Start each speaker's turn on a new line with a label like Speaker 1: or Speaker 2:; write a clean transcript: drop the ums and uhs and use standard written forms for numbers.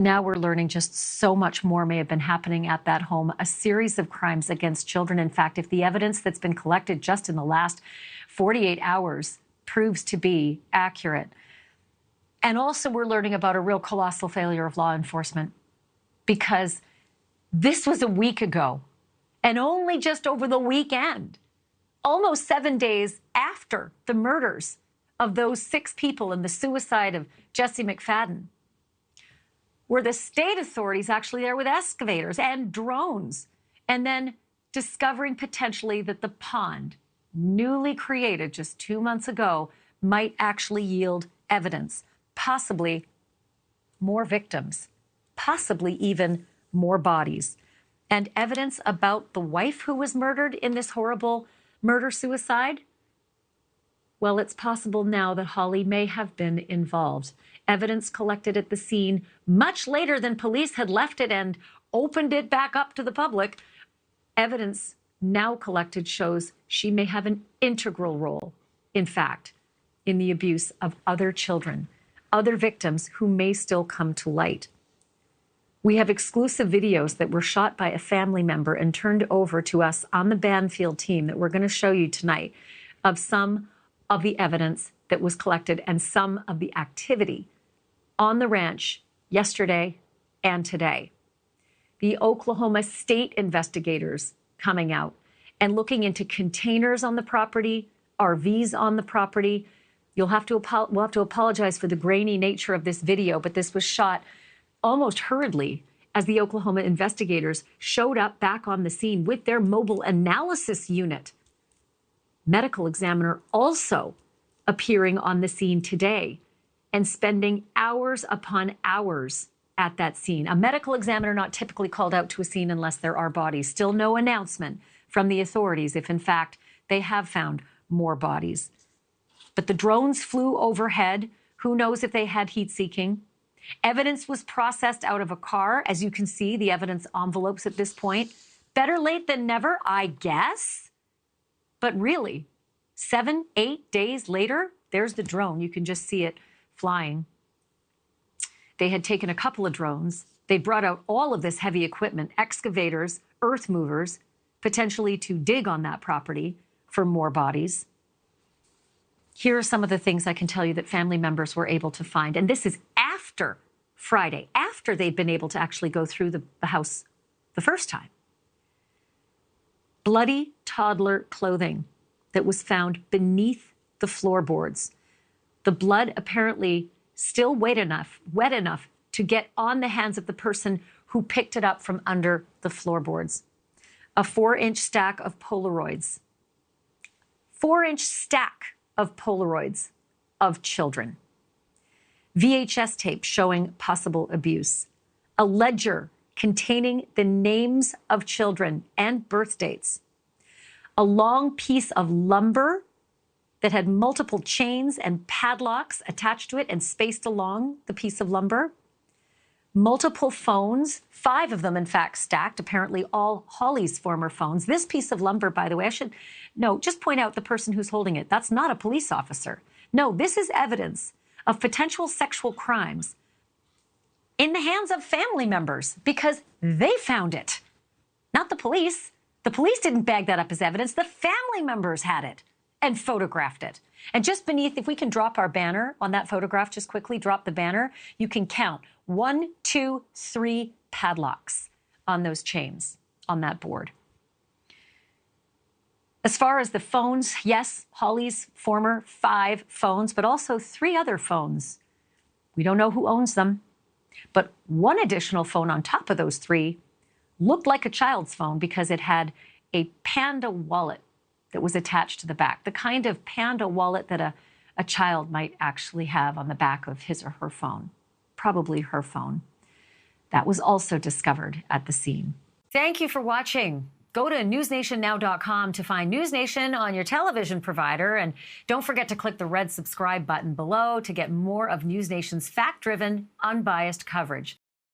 Speaker 1: Now we're learning just so much more may have been happening at that home, a series of crimes against children. In fact, if the evidence that's been collected just in the last 48 hours proves to be accurate. And also we're learning about a real colossal failure of law enforcement, because this was a week ago and only just over the weekend, almost 7 days after the murders of those 6 people and the suicide of Jesse McFadden, were the state authorities actually there with excavators and drones, and then discovering potentially that the pond, newly created just 2 months ago, might actually yield evidence, possibly more victims, possibly even more bodies, and evidence about the wife who was murdered in this horrible murder-suicide. Well, it's possible now that Holly may have been involved. Evidence collected at the scene much later than police had left it and opened it back up to the public. Evidence now collected shows she may have an integral role, in fact, in the abuse of other children, other victims who may still come to light. We have exclusive videos that were shot by a family member and turned over to us on the Banfield team that we're going to show you tonight of some of the evidence that was collected and some of the activity on the ranch yesterday and today. The Oklahoma State investigators coming out and looking into containers on the property, RVs on the property. We'll have to apologize for the grainy nature of this video, but this was shot almost hurriedly as the Oklahoma investigators showed up back on the scene with their mobile analysis unit. Medical examiner also appearing on the scene today and spending hours upon hours at that scene. A medical examiner not typically called out to a scene unless there are bodies. Still no announcement from the authorities if, in fact, they have found more bodies. But the drones flew overhead. Who knows if they had heat-seeking? Evidence was processed out of a car. As you can see, the evidence envelopes at this point. Better late than never, I guess. But really, 7, 8 days later, there's the drone. You can just see it flying. They had taken a couple of drones. They brought out all of this heavy equipment, excavators, earth movers, potentially to dig on that property for more bodies. Here are some of the things I can tell you that family members were able to find. And this is after Friday, after they'd been able to actually go through the house the first time. Bloody toddler clothing that was found beneath the floorboards. The blood apparently still wet enough to get on the hands of the person who picked it up from under the floorboards. A 4-inch stack of Polaroids. 4-inch stack of Polaroids of children. VHS tape showing possible abuse. A ledger containing the names of children and birth dates. A long piece of lumber that had multiple chains and padlocks attached to it and spaced along the piece of lumber. Multiple phones, 5 of them, in fact, stacked, apparently all Holly's former phones. This piece of lumber, by the way, just point out the person who's holding it. That's not a police officer. No, this is evidence of potential sexual crimes in the hands of family members because they found it, not the police. The police didn't bag that up as evidence. The family members had it and photographed it. And just beneath, if we can drop our banner on that photograph, just quickly drop the banner, you can count 1, 2, 3 padlocks on those chains on that board. As far as the phones, yes, Holly's former 5 phones, but also 3 other phones. We don't know who owns them, but one additional phone on top of those 3 looked like a child's phone because it had a Panda wallet that was attached to the back, the kind of Panda wallet that a child might actually have on the back of his or her phone, probably her phone. That was also discovered at the scene. Thank you for watching. Go to newsnationnow.com to find NewsNation on your television provider. And don't forget to click the red subscribe button below to get more of NewsNation's fact-driven, unbiased coverage.